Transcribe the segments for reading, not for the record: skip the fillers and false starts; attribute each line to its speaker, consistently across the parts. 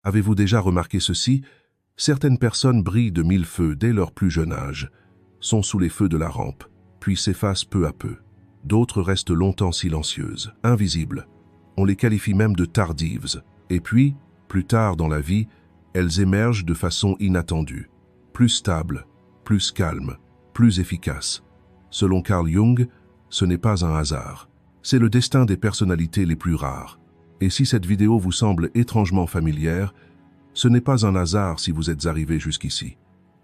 Speaker 1: Avez-vous déjà remarqué ceci? Certaines personnes brillent de mille feux dès leur plus jeune âge, sont sous les feux de la rampe, puis s'effacent peu à peu. D'autres restent longtemps silencieuses, invisibles. On les qualifie même de tardives. Et puis, plus tard dans la vie, elles émergent de façon inattendue, plus stables, plus calmes, plus efficaces. Selon Carl Jung, ce n'est pas un hasard. C'est le destin des personnalités les plus rares. Et si cette vidéo vous semble étrangement familière, ce n'est pas un hasard si vous êtes arrivé jusqu'ici.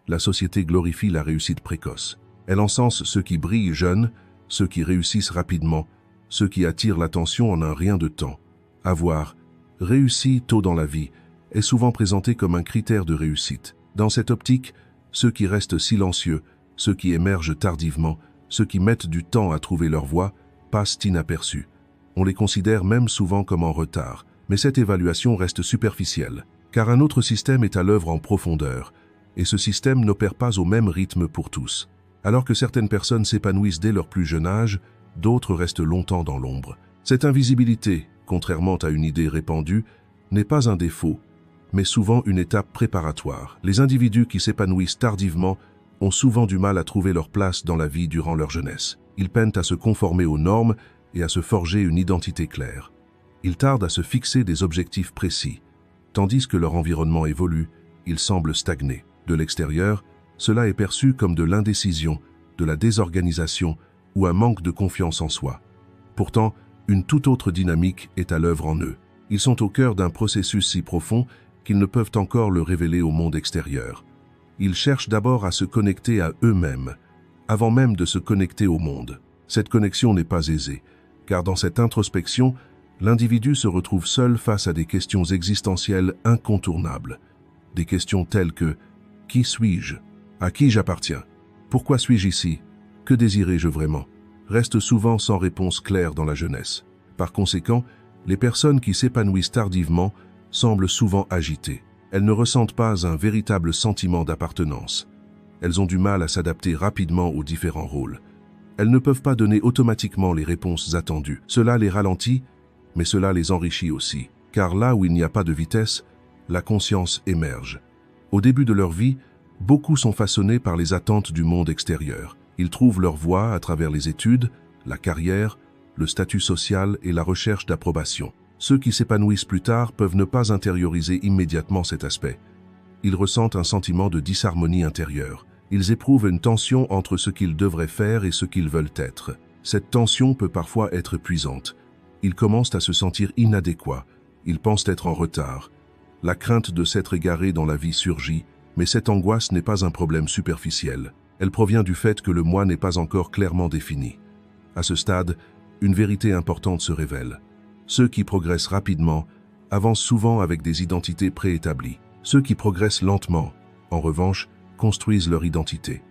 Speaker 1: La société glorifie la réussite précoce. Elle encense ceux qui brillent jeunes, ceux qui réussissent rapidement, ceux qui attirent l'attention en un rien de temps. Avoir réussi tôt dans la vie est souvent présenté comme un critère de réussite. Dans cette optique, ceux qui restent silencieux, ceux qui émergent tardivement, ceux qui mettent du temps à trouver leur voie, passent inaperçus. On les considère même souvent comme en retard, mais cette évaluation reste superficielle, car un autre système est à l'œuvre en profondeur, et ce système n'opère pas au même rythme pour tous. Alors que certaines personnes s'épanouissent dès leur plus jeune âge, d'autres restent longtemps dans l'ombre. Cette invisibilité, contrairement à une idée répandue, n'est pas un défaut, mais souvent une étape préparatoire. Les individus qui s'épanouissent tardivement ont souvent du mal à trouver leur place dans la vie durant leur jeunesse. Ils peinent à se conformer aux normes et à se forger une identité claire. Ils tardent à se fixer des objectifs précis. Tandis que leur environnement évolue, ils semblent stagner. De l'extérieur, cela est perçu comme de l'indécision, de la désorganisation ou un manque de confiance en soi. Pourtant, une toute autre dynamique est à l'œuvre en eux. Ils sont au cœur d'un processus si profond qu'ils ne peuvent encore le révéler au monde extérieur. Ils cherchent d'abord à se connecter à eux-mêmes, avant même de se connecter au monde. Cette connexion n'est pas aisée, car dans cette introspection, l'individu se retrouve seul face à des questions existentielles incontournables. Des questions telles que « Qui suis-je ? À qui j'appartiens ? Pourquoi suis-je ici ? Que désirais-je vraiment ?» restent souvent sans réponse claire dans la jeunesse. Par conséquent, les personnes qui s'épanouissent tardivement semblent souvent agitées. Elles ne ressentent pas un véritable sentiment d'appartenance. Elles ont du mal à s'adapter rapidement aux différents rôles. Elles ne peuvent pas donner automatiquement les réponses attendues. Cela les ralentit, mais cela les enrichit aussi. Car là où il n'y a pas de vitesse, la conscience émerge. Au début de leur vie, beaucoup sont façonnés par les attentes du monde extérieur. Ils trouvent leur voie à travers les études, la carrière, le statut social et la recherche d'approbation. Ceux qui s'épanouissent plus tard peuvent ne pas intérioriser immédiatement cet aspect. Ils ressentent un sentiment de disharmonie intérieure. Ils éprouvent une tension entre ce qu'ils devraient faire et ce qu'ils veulent être. Cette tension peut parfois être épuisante. Ils commencent à se sentir inadéquats. Ils pensent être en retard. La crainte de s'être égaré dans la vie surgit, mais cette angoisse n'est pas un problème superficiel. Elle provient du fait que le moi n'est pas encore clairement défini. À ce stade, une vérité importante se révèle. Ceux qui progressent rapidement avancent souvent avec des identités préétablies. Ceux qui progressent lentement, en revanche, construisent leur identité.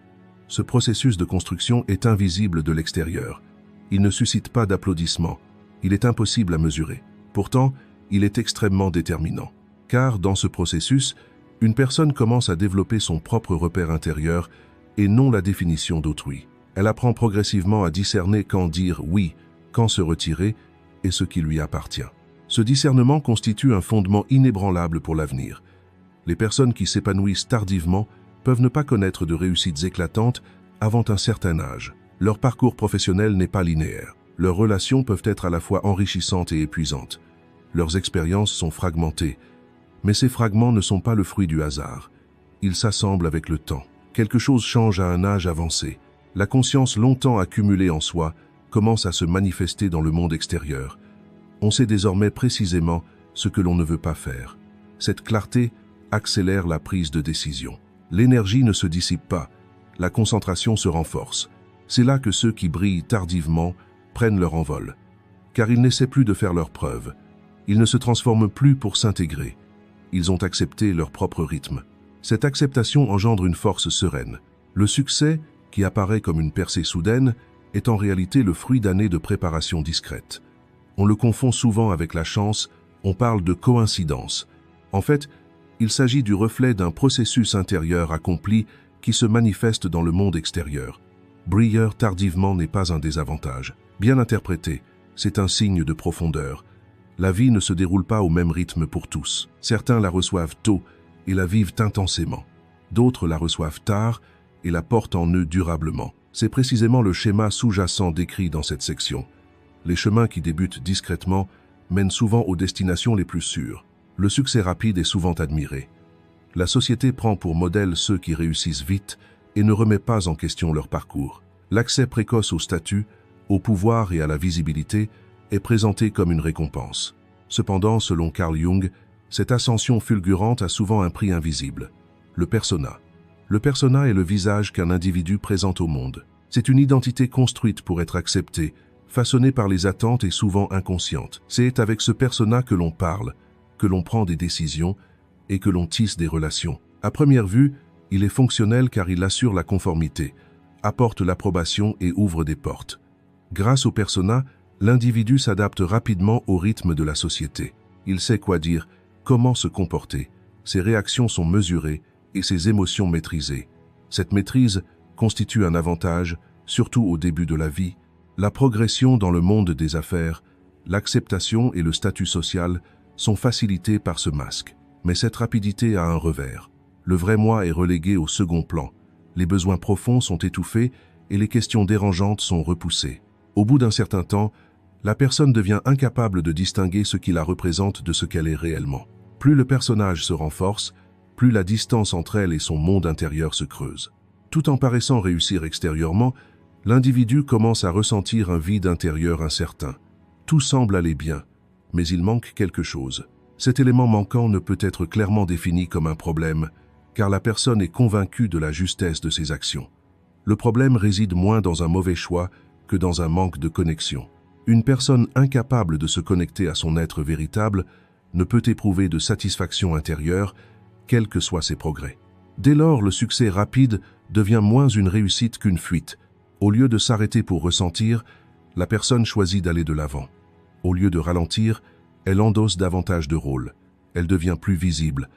Speaker 1: Ce processus de construction est invisible de l'extérieur. Il ne suscite pas d'applaudissements. Il est impossible à mesurer. Pourtant, il est extrêmement déterminant. Car dans ce processus, une personne commence à développer son propre repère intérieur et non la définition d'autrui. Elle apprend progressivement à discerner quand dire oui, quand se retirer et ce qui lui appartient. Ce discernement constitue un fondement inébranlable pour l'avenir. Les personnes qui s'épanouissent tardivement peuvent ne pas connaître de réussites éclatantes avant un certain âge. Leur parcours professionnel n'est pas linéaire. Leurs relations peuvent être à la fois enrichissantes et épuisantes. Leurs expériences sont fragmentées, mais ces fragments ne sont pas le fruit du hasard. Ils s'assemblent avec le temps. Quelque chose change à un âge avancé. La conscience longtemps accumulée en soi commence à se manifester dans le monde extérieur. On sait désormais précisément ce que l'on ne veut pas faire. Cette clarté accélère la prise de décision. L'énergie ne se dissipe pas, la concentration se renforce. C'est là que ceux qui brillent tardivement prennent leur envol, car ils n'essaient plus de faire leurs preuves. Ils ne se transforment plus pour s'intégrer. Ils ont accepté leur propre rythme. Cette acceptation engendre une force sereine. Le succès, qui apparaît comme une percée soudaine, est en réalité le fruit d'années de préparation discrète. On le confond souvent avec la chance, on parle de coïncidence. En fait, il s'agit du reflet d'un processus intérieur accompli qui se manifeste dans le monde extérieur. Briller tardivement n'est pas un désavantage. Bien interprété, c'est un signe de profondeur. La vie ne se déroule pas au même rythme pour tous. Certains la reçoivent tôt et la vivent intensément. D'autres la reçoivent tard et la portent en eux durablement. C'est précisément le schéma sous-jacent décrit dans cette section. Les chemins qui débutent discrètement mènent souvent aux destinations les plus sûres. Le succès rapide est souvent admiré. La société prend pour modèle ceux qui réussissent vite et ne remet pas en question leur parcours. L'accès précoce au statut, au pouvoir et à la visibilité est présenté comme une récompense. Cependant, selon Carl Jung, cette ascension fulgurante a souvent un prix invisible. Le persona. Le persona est le visage qu'un individu présente au monde. C'est une identité construite pour être acceptée, façonnée par les attentes et souvent inconsciente. C'est avec ce persona que l'on parle, que l'on prend des décisions et que l'on tisse des relations. À première vue, il est fonctionnel car il assure la conformité, apporte l'approbation et ouvre des portes. Grâce au persona, l'individu s'adapte rapidement au rythme de la société. Il sait quoi dire, comment se comporter. Ses réactions sont mesurées et ses émotions maîtrisées. Cette maîtrise constitue un avantage, surtout au début de la vie. La progression dans le monde des affaires, l'acceptation et le statut social sont facilités par ce masque. Mais cette rapidité a un revers. Le vrai moi est relégué au second plan. Les besoins profonds sont étouffés et les questions dérangeantes sont repoussées. Au bout d'un certain temps, la personne devient incapable de distinguer ce qui la représente de ce qu'elle est réellement. Plus le personnage se renforce, plus la distance entre elle et son monde intérieur se creuse. Tout en paraissant réussir extérieurement, l'individu commence à ressentir un vide intérieur incertain. Tout semble aller bien, mais il manque quelque chose. Cet élément manquant ne peut être clairement défini comme un problème, car la personne est convaincue de la justesse de ses actions. Le problème réside moins dans un mauvais choix que dans un manque de connexion. Une personne incapable de se connecter à son être véritable ne peut éprouver de satisfaction intérieure, quels que soient ses progrès. Dès lors, le succès rapide devient moins une réussite qu'une fuite. Au lieu de s'arrêter pour ressentir, la personne choisit d'aller de l'avant. Au lieu de ralentir, elle endosse davantage de rôles. Elle devient plus visible.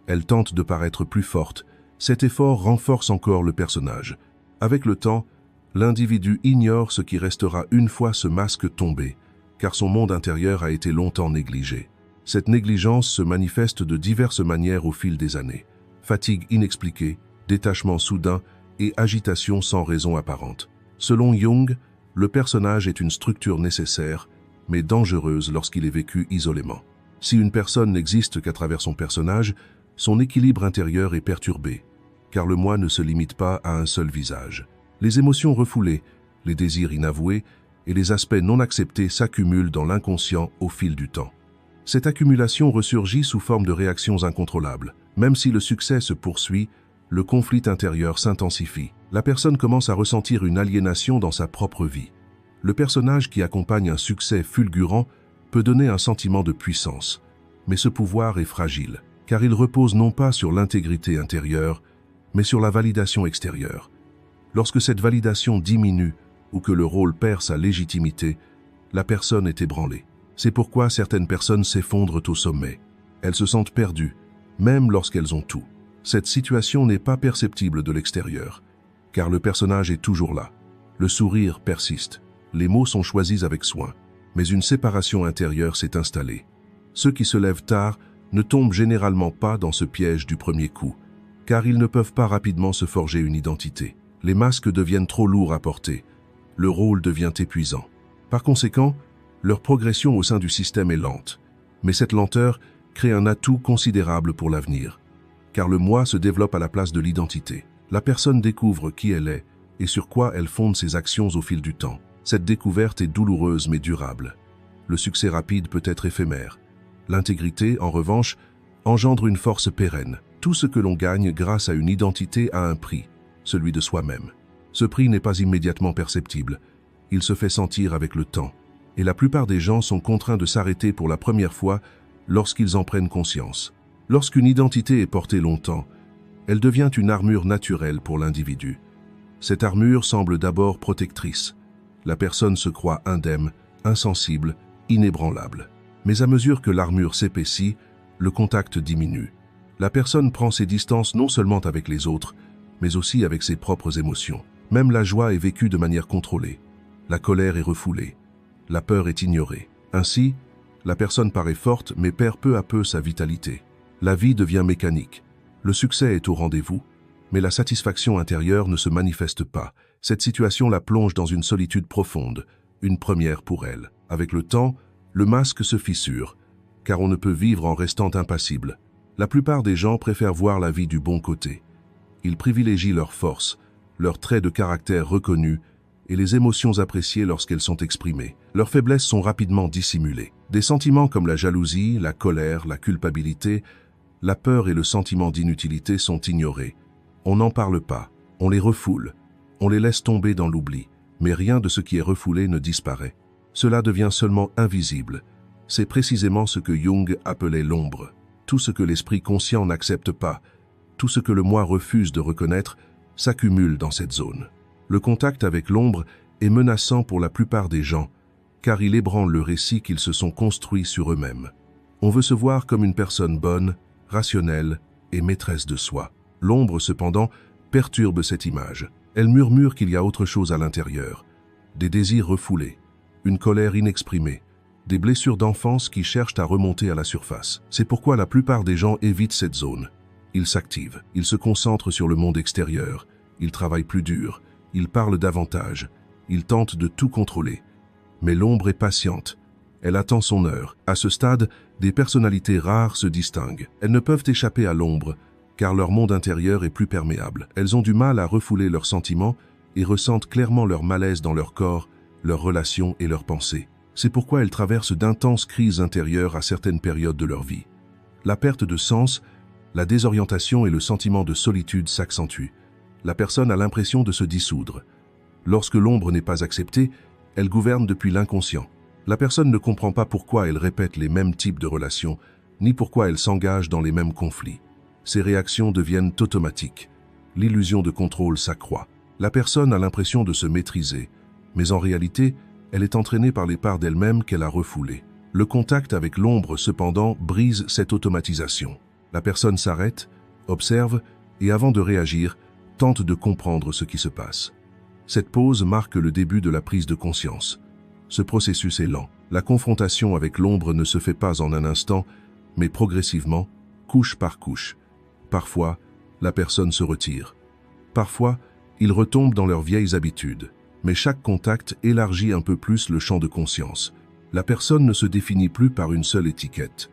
Speaker 1: Elle tente de paraître plus forte. Cet effort renforce encore le personnage. Avec le temps, l'individu ignore ce qui restera une fois ce masque tombé, car son monde intérieur a été longtemps négligé. Cette négligence se manifeste de diverses manières au fil des années. Fatigue inexpliquée, détachement soudain et agitation sans raison apparente. Selon Jung, le personnage est une structure nécessaire, mais dangereuse lorsqu'il est vécu isolément. Si une personne n'existe qu'à travers son personnage, son équilibre intérieur est perturbé, car le moi ne se limite pas à un seul visage. Les émotions refoulées, les désirs inavoués et les aspects non acceptés s'accumulent dans l'inconscient au fil du temps. Cette accumulation ressurgit sous forme de réactions incontrôlables. Même si le succès se poursuit, le conflit intérieur s'intensifie. La personne commence à ressentir une aliénation dans sa propre vie. Le personnage qui accompagne un succès fulgurant peut donner un sentiment de puissance, mais ce pouvoir est fragile, car il repose non pas sur l'intégrité intérieure, mais sur la validation extérieure. Lorsque cette validation diminue ou que le rôle perd sa légitimité, la personne est ébranlée. C'est pourquoi certaines personnes s'effondrent au sommet. Elles se sentent perdues, même lorsqu'elles ont tout. Cette situation n'est pas perceptible de l'extérieur, car le personnage est toujours là. Le sourire persiste, les mots sont choisis avec soin, mais une séparation intérieure s'est installée. Ceux qui se lèvent tard ne tombent généralement pas dans ce piège du premier coup, car ils ne peuvent pas rapidement se forger une identité. Les masques deviennent trop lourds à porter, le rôle devient épuisant. Par conséquent, leur progression au sein du système est lente, mais cette lenteur crée un atout considérable pour l'avenir, car le moi se développe à la place de l'identité. La personne découvre qui elle est et sur quoi elle fonde ses actions au fil du temps. Cette découverte est douloureuse mais durable. Le succès rapide peut être éphémère. L'intégrité, en revanche, engendre une force pérenne. Tout ce que l'on gagne grâce à une identité a un prix, celui de soi-même. Ce prix n'est pas immédiatement perceptible. Il se fait sentir avec le temps. Et la plupart des gens sont contraints de s'arrêter pour la première fois lorsqu'ils en prennent conscience. Lorsqu'une identité est portée longtemps, elle devient une armure naturelle pour l'individu. Cette armure semble d'abord protectrice. La personne se croit indemne, insensible, inébranlable. Mais à mesure que l'armure s'épaissit, le contact diminue. La personne prend ses distances non seulement avec les autres, mais aussi avec ses propres émotions. Même la joie est vécue de manière contrôlée. La colère est refoulée. La peur est ignorée. Ainsi, La personne paraît forte mais perd peu à peu sa vitalité. La vie devient mécanique. Le succès est au rendez-vous, mais la satisfaction intérieure ne se manifeste pas. Cette situation la plonge dans une solitude profonde, une première pour elle. Avec le temps, le masque se fissure, car on ne peut vivre en restant impassible. La plupart des gens préfèrent voir la vie du bon côté. Ils privilégient leurs forces, leurs traits de caractère reconnus et les émotions appréciées lorsqu'elles sont exprimées. Leurs faiblesses sont rapidement dissimulées. Des sentiments comme la jalousie, la colère, la culpabilité, la peur et le sentiment d'inutilité sont ignorés. On n'en parle pas, on les refoule, on les laisse tomber dans l'oubli, mais rien de ce qui est refoulé ne disparaît. Cela devient seulement invisible. C'est précisément ce que Jung appelait l'ombre. Tout ce que l'esprit conscient n'accepte pas, tout ce que le moi refuse de reconnaître, s'accumule dans cette zone. Le contact avec l'ombre est menaçant pour la plupart des gens, car il ébranle le récit qu'ils se sont construits sur eux-mêmes. On veut se voir comme une personne bonne, rationnelle et maîtresse de soi. L'ombre, cependant, perturbe cette image. Elle murmure qu'il y a autre chose à l'intérieur. Des désirs refoulés, une colère inexprimée, des blessures d'enfance qui cherchent à remonter à la surface. C'est pourquoi la plupart des gens évitent cette zone. Ils s'activent, ils se concentrent sur le monde extérieur, ils travaillent plus dur, ils parlent davantage, ils tentent de tout contrôler. Mais l'ombre est patiente. Elle attend son heure. À ce stade, des personnalités rares se distinguent. Elles ne peuvent échapper à l'ombre, car leur monde intérieur est plus perméable. Elles ont du mal à refouler leurs sentiments et ressentent clairement leur malaise dans leur corps, leurs relations et leurs pensées. C'est pourquoi elles traversent d'intenses crises intérieures à certaines périodes de leur vie. La perte de sens, la désorientation et le sentiment de solitude s'accentuent. La personne a l'impression de se dissoudre. Lorsque l'ombre n'est pas acceptée, elle gouverne depuis l'inconscient. La personne ne comprend pas pourquoi elle répète les mêmes types de relations, ni pourquoi elle s'engage dans les mêmes conflits. Ces réactions deviennent automatiques. L'illusion de contrôle s'accroît. La personne a l'impression de se maîtriser, mais en réalité, elle est entraînée par les parts d'elle-même qu'elle a refoulées. Le contact avec l'ombre, cependant, brise cette automatisation. La personne s'arrête, observe et, avant de réagir, tente de comprendre ce qui se passe. Cette pause marque le début de la prise de conscience. Ce processus est lent. La confrontation avec l'ombre ne se fait pas en un instant, mais progressivement, couche par couche. Parfois, la personne se retire. Parfois, ils retombent dans leurs vieilles habitudes. Mais chaque contact élargit un peu plus le champ de conscience. La personne ne se définit plus par une seule étiquette.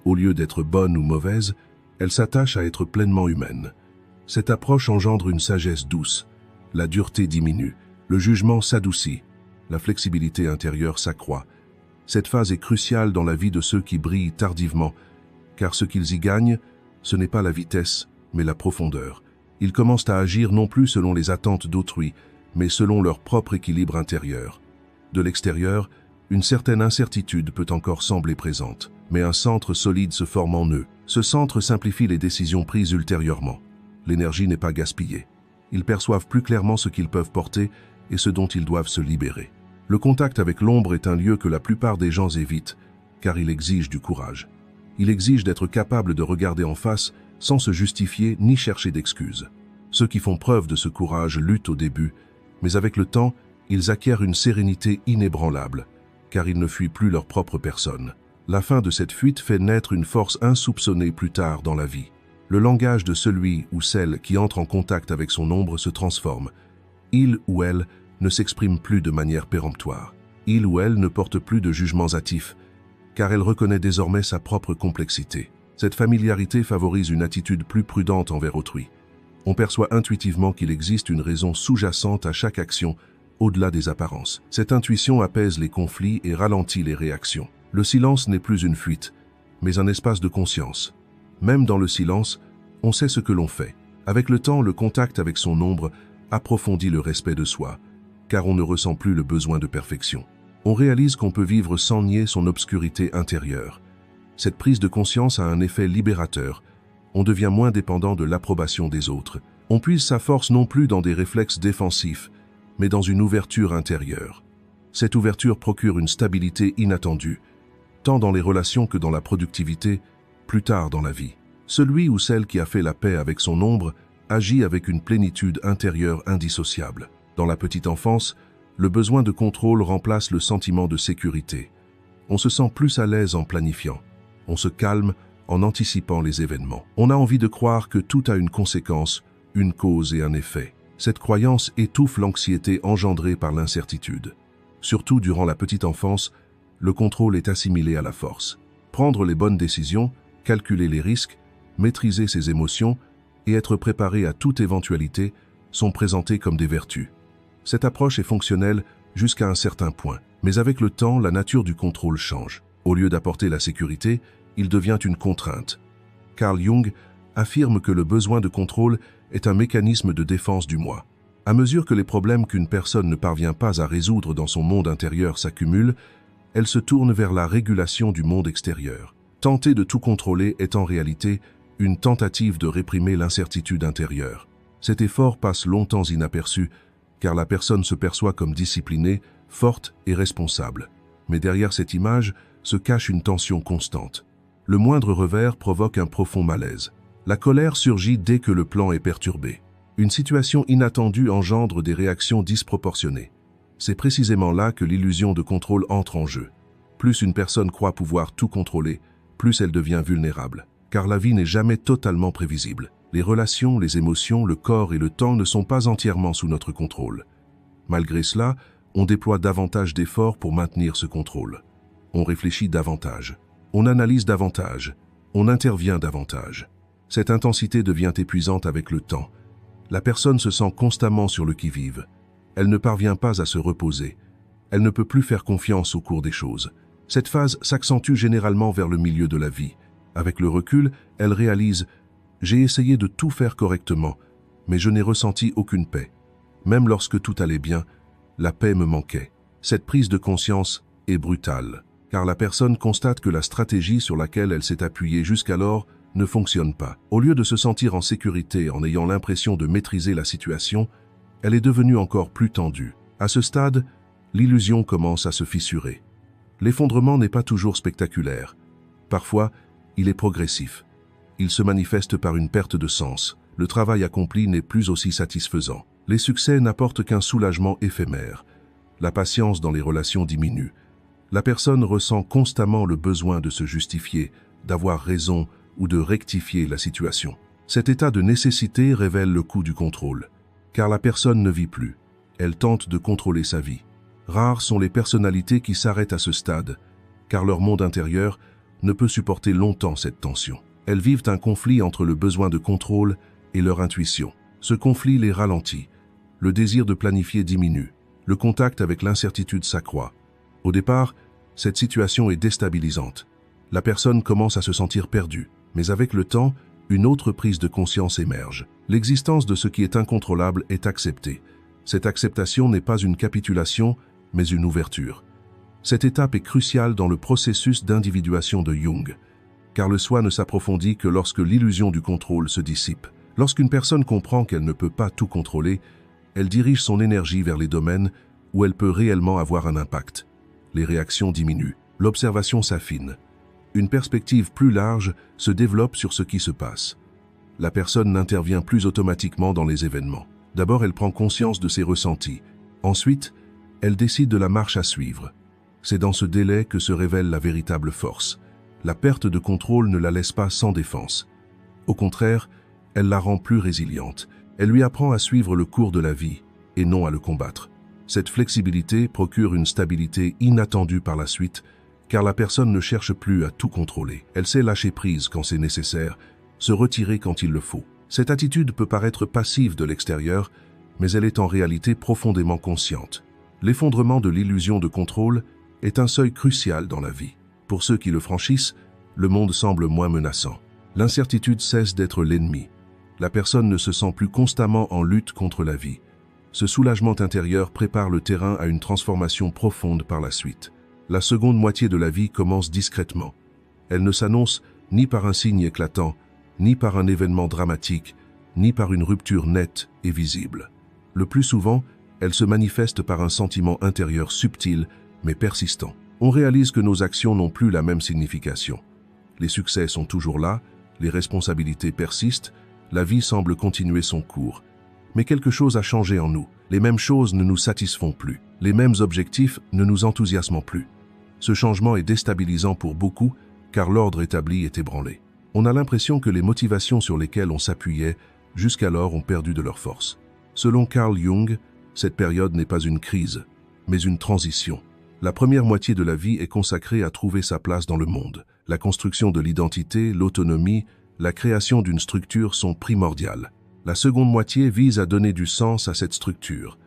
Speaker 1: Au lieu d'être bonne ou mauvaise, elle s'attache à être pleinement humaine. Cette approche engendre une sagesse douce. La dureté diminue, le jugement s'adoucit, la flexibilité intérieure s'accroît. Cette phase est cruciale dans la vie de ceux qui brillent tardivement, car ce qu'ils y gagnent, ce n'est pas la vitesse, mais la profondeur. Ils commencent à agir non plus selon les attentes d'autrui, mais selon leur propre équilibre intérieur. De l'extérieur, une certaine incertitude peut encore sembler présente, mais un centre solide se forme en eux. Ce centre simplifie les décisions prises ultérieurement. L'énergie n'est pas gaspillée. Ils perçoivent plus clairement ce qu'ils peuvent porter et ce dont ils doivent se libérer. Le contact avec l'ombre est un lieu que la plupart des gens évitent, car il exige du courage. Il exige d'être capable de regarder en face sans se justifier ni chercher d'excuses. Ceux qui font preuve de ce courage luttent au début, mais avec le temps, ils acquièrent une sérénité inébranlable, car ils ne fuient plus leur propre personne. La fin de cette fuite fait naître une force insoupçonnée plus tard dans la vie. Le langage de celui ou celle qui entre en contact avec son ombre se transforme. Il ou elle ne s'exprime plus de manière péremptoire. Il ou elle ne porte plus de jugements hâtifs, car elle reconnaît désormais sa propre complexité. Cette familiarité favorise une attitude plus prudente envers autrui. On perçoit intuitivement qu'il existe une raison sous-jacente à chaque action, au-delà des apparences. Cette intuition apaise les conflits et ralentit les réactions. Le silence n'est plus une fuite, mais un espace de conscience. Même dans le silence, on sait ce que l'on fait. Avec le temps, le contact avec son ombre approfondit le respect de soi, car on ne ressent plus le besoin de perfection. On réalise qu'on peut vivre sans nier son obscurité intérieure. Cette prise de conscience a un effet libérateur. On devient moins dépendant de l'approbation des autres. On puise sa force non plus dans des réflexes défensifs, mais dans une ouverture intérieure. Cette ouverture procure une stabilité inattendue, tant dans les relations que dans la productivité, plus tard dans la vie. Celui ou celle qui a fait la paix avec son ombre agit avec une plénitude intérieure indissociable. Dans la petite enfance, le besoin de contrôle remplace le sentiment de sécurité. On se sent plus à l'aise en planifiant. On se calme en anticipant les événements. On a envie de croire que tout a une conséquence, une cause et un effet. Cette croyance étouffe l'anxiété engendrée par l'incertitude. Surtout durant la petite enfance, le contrôle est assimilé à la force. Prendre les bonnes décisions, calculer les risques, maîtriser ses émotions et être préparé à toute éventualité sont présentés comme des vertus. Cette approche est fonctionnelle jusqu'à un certain point, mais avec le temps, la nature du contrôle change. Au lieu d'apporter la sécurité, il devient une contrainte. Carl Jung affirme que le besoin de contrôle est un mécanisme de défense du moi. À mesure que les problèmes qu'une personne ne parvient pas à résoudre dans son monde intérieur s'accumulent, elle se tourne vers la régulation du monde extérieur. Tenter de tout contrôler est en réalité une tentative de réprimer l'incertitude intérieure. Cet effort passe longtemps inaperçu, car la personne se perçoit comme disciplinée, forte et responsable. Mais derrière cette image se cache une tension constante. Le moindre revers provoque un profond malaise. La colère surgit dès que le plan est perturbé. Une situation inattendue engendre des réactions disproportionnées. C'est précisément là que l'illusion de contrôle entre en jeu. Plus une personne croit pouvoir tout contrôler, plus elle devient vulnérable. Car la vie n'est jamais totalement prévisible. Les relations, les émotions, le corps et le temps ne sont pas entièrement sous notre contrôle. Malgré cela, on déploie davantage d'efforts pour maintenir ce contrôle. On réfléchit davantage. On analyse davantage. On intervient davantage. Cette intensité devient épuisante avec le temps. La personne se sent constamment sur le qui-vive. Elle ne parvient pas à se reposer. Elle ne peut plus faire confiance au cours des choses. Cette phase s'accentue généralement vers le milieu de la vie. Avec le recul, elle réalise « J'ai essayé de tout faire correctement, mais je n'ai ressenti aucune paix. Même lorsque tout allait bien, la paix me manquait. » Cette prise de conscience est brutale, car la personne constate que la stratégie sur laquelle elle s'est appuyée jusqu'alors ne fonctionne pas. Au lieu de se sentir en sécurité en ayant l'impression de maîtriser la situation, elle est devenue encore plus tendue. À ce stade, l'illusion commence à se fissurer. L'effondrement n'est pas toujours spectaculaire. Parfois, il est progressif. Il se manifeste par une perte de sens. Le travail accompli n'est plus aussi satisfaisant. Les succès n'apportent qu'un soulagement éphémère. La patience dans les relations diminue. La personne ressent constamment le besoin de se justifier, d'avoir raison ou de rectifier la situation. Cet état de nécessité révèle le coût du contrôle. Car la personne ne vit plus. Elle tente de contrôler sa vie. Rares sont les personnalités qui s'arrêtent à ce stade, car leur monde intérieur ne peut supporter longtemps cette tension. Elles vivent un conflit entre le besoin de contrôle et leur intuition. Ce conflit les ralentit. Le désir de planifier diminue. Le contact avec l'incertitude s'accroît. Au départ, cette situation est déstabilisante. La personne commence à se sentir perdue, mais avec le temps, une autre prise de conscience émerge. L'existence de ce qui est incontrôlable est acceptée. Cette acceptation n'est pas une capitulation, mais une ouverture. Cette étape est cruciale dans le processus d'individuation de Jung, car le soi ne s'approfondit que lorsque l'illusion du contrôle se dissipe. Lorsqu'une personne comprend qu'elle ne peut pas tout contrôler, elle dirige son énergie vers les domaines où elle peut réellement avoir un impact. Les réactions diminuent, l'observation s'affine. Une perspective plus large se développe sur ce qui se passe. La personne n'intervient plus automatiquement dans les événements. D'abord, elle prend conscience de ses ressentis. Ensuite, elle décide de la marche à suivre. C'est dans ce délai que se révèle la véritable force. La perte de contrôle ne la laisse pas sans défense. Au contraire, elle la rend plus résiliente. Elle lui apprend à suivre le cours de la vie et non à le combattre. Cette flexibilité procure une stabilité inattendue par la suite, car la personne ne cherche plus à tout contrôler. Elle sait lâcher prise quand c'est nécessaire, se retirer quand il le faut. Cette attitude peut paraître passive de l'extérieur, mais elle est en réalité profondément consciente. L'effondrement de l'illusion de contrôle est un seuil crucial dans la vie. Pour ceux qui le franchissent, le monde semble moins menaçant. L'incertitude cesse d'être l'ennemi. La personne ne se sent plus constamment en lutte contre la vie. Ce soulagement intérieur prépare le terrain à une transformation profonde par la suite. La seconde moitié de la vie commence discrètement. Elle ne s'annonce ni par un signe éclatant, ni par un événement dramatique, ni par une rupture nette et visible. Le plus souvent, elle se manifeste par un sentiment intérieur subtil mais persistant. On réalise que nos actions n'ont plus la même signification. Les succès sont toujours là, les responsabilités persistent, la vie semble continuer son cours. Mais quelque chose a changé en nous. Les mêmes choses ne nous satisfont plus. Les mêmes objectifs ne nous enthousiasment plus. Ce changement est déstabilisant pour beaucoup, car l'ordre établi est ébranlé. On a l'impression que les motivations sur lesquelles on s'appuyait jusqu'alors ont perdu de leur force. Selon Carl Jung, cette période n'est pas une crise, mais une transition. La première moitié de la vie est consacrée à trouver sa place dans le monde. La construction de l'identité, l'autonomie, la création d'une structure sont primordiales. La seconde moitié vise à donner du sens à cette structure.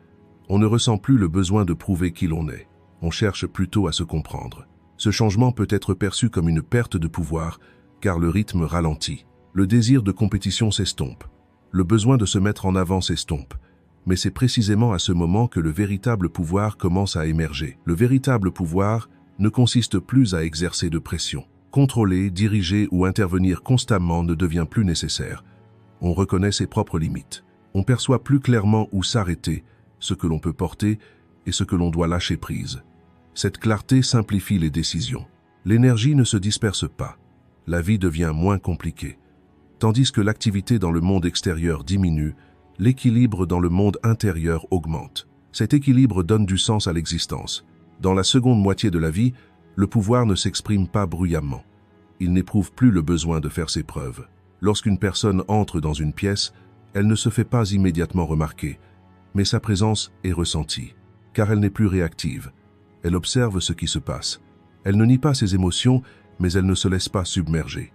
Speaker 1: On ne ressent plus le besoin de prouver qui l'on est. On cherche plutôt à se comprendre. Ce changement peut être perçu comme une perte de pouvoir, car le rythme ralentit. Le désir de compétition s'estompe. Le besoin de se mettre en avant s'estompe. Mais c'est précisément à ce moment que le véritable pouvoir commence à émerger. Le véritable pouvoir ne consiste plus à exercer de pression. Contrôler, diriger ou intervenir constamment ne devient plus nécessaire. On reconnaît ses propres limites. On perçoit plus clairement où s'arrêter, ce que l'on peut porter et ce que l'on doit lâcher prise. Cette clarté simplifie les décisions. L'énergie ne se disperse pas. La vie devient moins compliquée. Tandis que l'activité dans le monde extérieur diminue, l'équilibre dans le monde intérieur augmente. Cet équilibre donne du sens à l'existence. Dans la seconde moitié de la vie, le pouvoir ne s'exprime pas bruyamment. Il n'éprouve plus le besoin de faire ses preuves. Lorsqu'une personne entre dans une pièce, elle ne se fait pas immédiatement remarquer, mais sa présence est ressentie, car elle n'est plus réactive. Elle observe ce qui se passe. Elle ne nie pas ses émotions, mais elle ne se laisse pas submerger.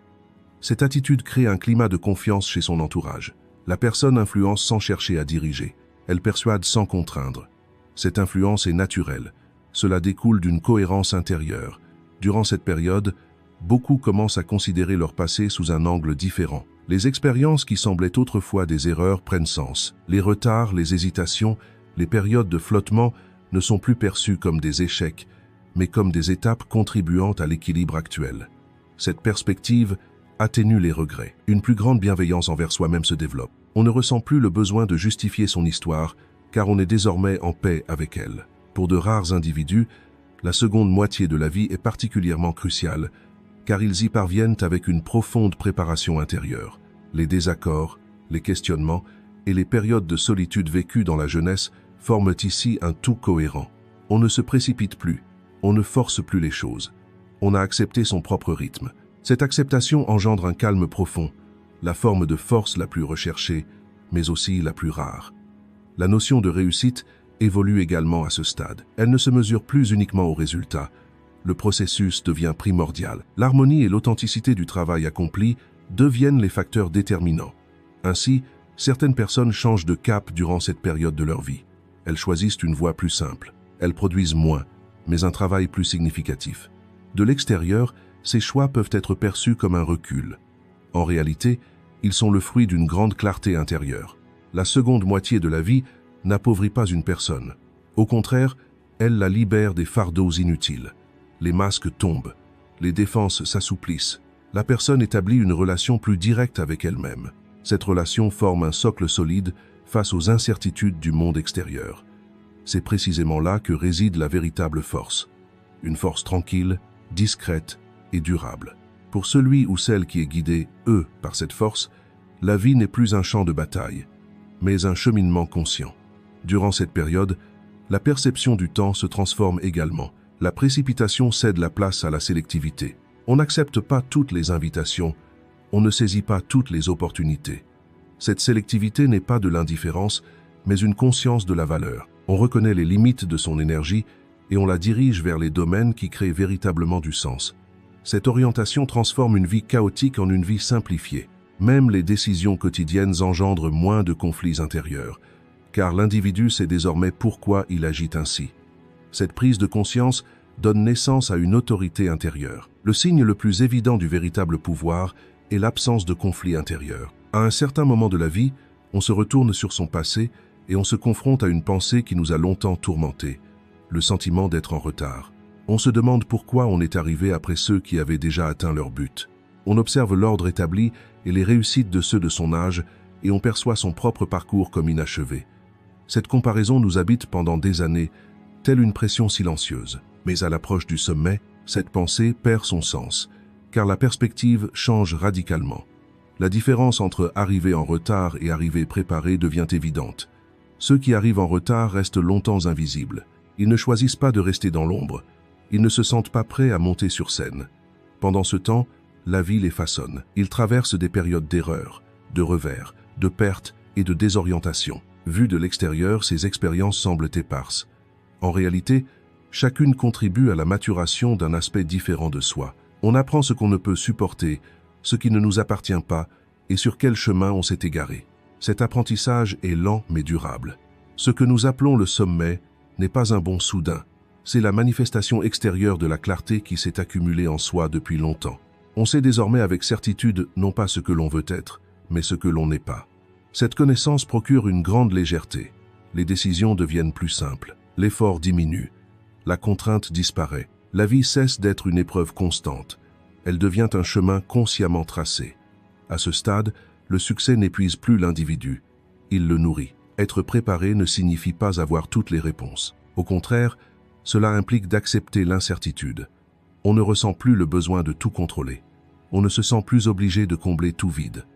Speaker 1: Cette attitude crée un climat de confiance chez son entourage. La personne influence sans chercher à diriger. Elle persuade sans contraindre. Cette influence est naturelle. Cela découle d'une cohérence intérieure. Durant cette période, beaucoup commencent à considérer leur passé sous un angle différent. Les expériences qui semblaient autrefois des erreurs prennent sens. Les retards, les hésitations, les périodes de flottement ne sont plus perçues comme des échecs, mais comme des étapes contribuant à l'équilibre actuel. Cette perspective atténue les regrets. Une plus grande bienveillance envers soi-même se développe. On ne ressent plus le besoin de justifier son histoire, car on est désormais en paix avec elle. Pour de rares individus, la seconde moitié de la vie est particulièrement cruciale, car ils y parviennent avec une profonde préparation intérieure. Les désaccords, les questionnements et les périodes de solitude vécues dans la jeunesse forment ici un tout cohérent. On ne se précipite plus, on ne force plus les choses. On a accepté son propre rythme. Cette acceptation engendre un calme profond, la forme de force la plus recherchée, mais aussi la plus rare. La notion de réussite évolue également à ce stade. Elle ne se mesure plus uniquement au résultat. Le processus devient primordial. L'harmonie et l'authenticité du travail accompli deviennent les facteurs déterminants. Ainsi, certaines personnes changent de cap durant cette période de leur vie. Elles choisissent une voie plus simple. Elles produisent moins, mais un travail plus significatif. De l'extérieur, ces choix peuvent être perçus comme un recul. En réalité, ils sont le fruit d'une grande clarté intérieure. La seconde moitié de la vie n'appauvrit pas une personne. Au contraire, elle la libère des fardeaux inutiles. Les masques tombent, les défenses s'assouplissent. La personne établit une relation plus directe avec elle-même. Cette relation forme un socle solide face aux incertitudes du monde extérieur. C'est précisément là que réside la véritable force. Une force tranquille, discrète et durable. Pour celui ou celle qui est guidé, par cette force, la vie n'est plus un champ de bataille, mais un cheminement conscient. Durant cette période, la perception du temps se transforme également. La précipitation cède la place à la sélectivité. On n'accepte pas toutes les invitations, on ne saisit pas toutes les opportunités. Cette sélectivité n'est pas de l'indifférence, mais une conscience de la valeur. On reconnaît les limites de son énergie et on la dirige vers les domaines qui créent véritablement du sens. Cette orientation transforme une vie chaotique en une vie simplifiée. Même les décisions quotidiennes engendrent moins de conflits intérieurs, car l'individu sait désormais pourquoi il agit ainsi. Cette prise de conscience donne naissance à une autorité intérieure. Le signe le plus évident du véritable pouvoir est l'absence de conflit intérieur. À un certain moment de la vie, on se retourne sur son passé et on se confronte à une pensée qui nous a longtemps tourmentés, le sentiment d'être en retard. On se demande pourquoi on est arrivé après ceux qui avaient déjà atteint leur but. On observe l'ordre établi et les réussites de ceux de son âge et on perçoit son propre parcours comme inachevé. Cette comparaison nous habite pendant des années, telle une pression silencieuse. Mais à l'approche du sommet, cette pensée perd son sens, car la perspective change radicalement. La différence entre arriver en retard et arriver préparé devient évidente. Ceux qui arrivent en retard restent longtemps invisibles. Ils ne choisissent pas de rester dans l'ombre. Ils ne se sentent pas prêts à monter sur scène. Pendant ce temps, la vie les façonne. Ils traversent des périodes d'erreurs, de revers, de pertes et de désorientation. Vues de l'extérieur, ces expériences semblent éparses. En réalité, chacune contribue à la maturation d'un aspect différent de soi. On apprend ce qu'on ne peut supporter, ce qui ne nous appartient pas et sur quel chemin on s'est égaré. Cet apprentissage est lent mais durable. Ce que nous appelons le sommet n'est pas un bond soudain. C'est la manifestation extérieure de la clarté qui s'est accumulée en soi depuis longtemps. On sait désormais avec certitude non pas ce que l'on veut être, mais ce que l'on n'est pas. Cette connaissance procure une grande légèreté. Les décisions deviennent plus simples, l'effort diminue, la contrainte disparaît. La vie cesse d'être une épreuve constante. Elle devient un chemin consciemment tracé. À ce stade, le succès n'épuise plus l'individu. Il le nourrit. Être préparé ne signifie pas avoir toutes les réponses. Au contraire, cela implique d'accepter l'incertitude. On ne ressent plus le besoin de tout contrôler. On ne se sent plus obligé de combler tout vide.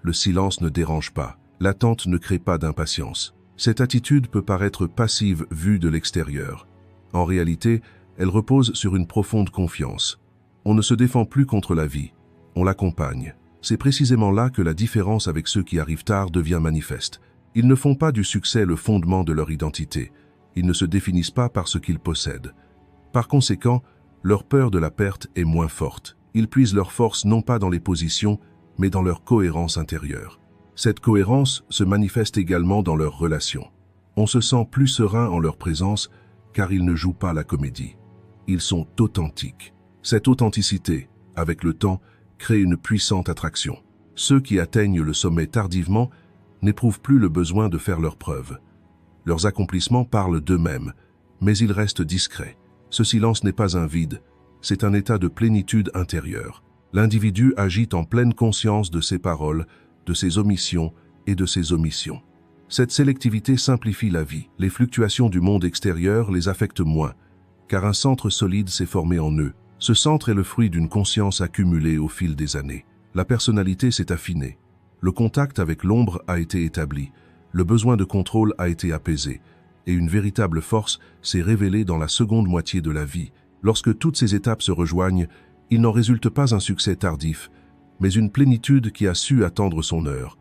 Speaker 1: Le silence ne dérange pas. L'attente ne crée pas d'impatience. Cette attitude peut paraître passive vue de l'extérieur. En réalité, elle repose sur une profonde confiance. On ne se défend plus contre la vie, on l'accompagne. C'est précisément là que la différence avec ceux qui arrivent tard devient manifeste. Ils ne font pas du succès le fondement de leur identité. Ils ne se définissent pas par ce qu'ils possèdent. Par conséquent, leur peur de la perte est moins forte. Ils puisent leur force non pas dans les positions, mais dans leur cohérence intérieure. Cette cohérence se manifeste également dans leurs relations. On se sent plus serein en leur présence, car ils ne jouent pas la comédie. Ils sont authentiques. Cette authenticité, avec le temps, crée une puissante attraction. Ceux qui atteignent le sommet tardivement n'éprouvent plus le besoin de faire leurs preuves. Leurs accomplissements parlent d'eux-mêmes, mais ils restent discrets. Ce silence n'est pas un vide, c'est un état de plénitude intérieure. L'individu agit en pleine conscience de ses paroles, de ses omissions et de ses omissions. Cette sélectivité simplifie la vie. Les fluctuations du monde extérieur les affectent moins, car un centre solide s'est formé en eux. Ce centre est le fruit d'une conscience accumulée au fil des années. La personnalité s'est affinée. Le contact avec l'ombre a été établi. Le besoin de contrôle a été apaisé. Et une véritable force s'est révélée dans la seconde moitié de la vie. Lorsque toutes ces étapes se rejoignent, il n'en résulte pas un succès tardif, mais une plénitude qui a su attendre son heure.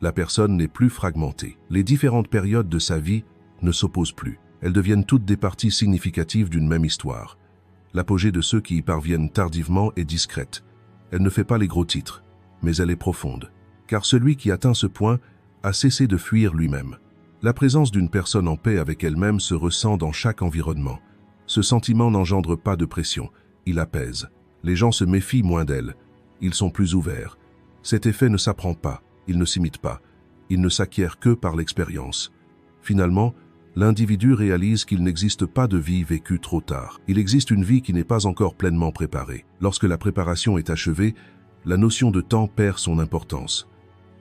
Speaker 1: La personne n'est plus fragmentée. Les différentes périodes de sa vie ne s'opposent plus. Elles deviennent toutes des parties significatives d'une même histoire. L'apogée de ceux qui y parviennent tardivement est discrète. Elle ne fait pas les gros titres, mais elle est profonde. Car celui qui atteint ce point a cessé de fuir lui-même. La présence d'une personne en paix avec elle-même se ressent dans chaque environnement. Ce sentiment n'engendre pas de pression, il apaise. Les gens se méfient moins d'elle, ils sont plus ouverts. Cet effet ne s'apprend pas, il ne s'imite pas, il ne s'acquiert que par l'expérience. Finalement, l'individu réalise qu'il n'existe pas de vie vécue trop tard. Il existe une vie qui n'est pas encore pleinement préparée. Lorsque la préparation est achevée, la notion de temps perd son importance.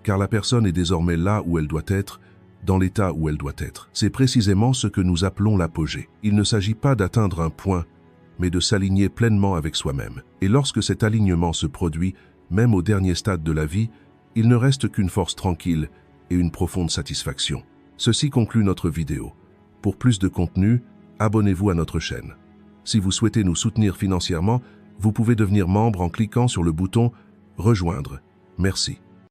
Speaker 1: Car la personne est désormais là où elle doit être, dans l'état où elle doit être. C'est précisément ce que nous appelons l'apogée. Il ne s'agit pas d'atteindre un point, mais de s'aligner pleinement avec soi-même. Et lorsque cet alignement se produit, même au dernier stade de la vie, il ne reste qu'une force tranquille et une profonde satisfaction. Ceci conclut notre vidéo. Pour plus de contenu, abonnez-vous à notre chaîne. Si vous souhaitez nous soutenir financièrement, vous pouvez devenir membre en cliquant sur le bouton « Rejoindre ». Merci.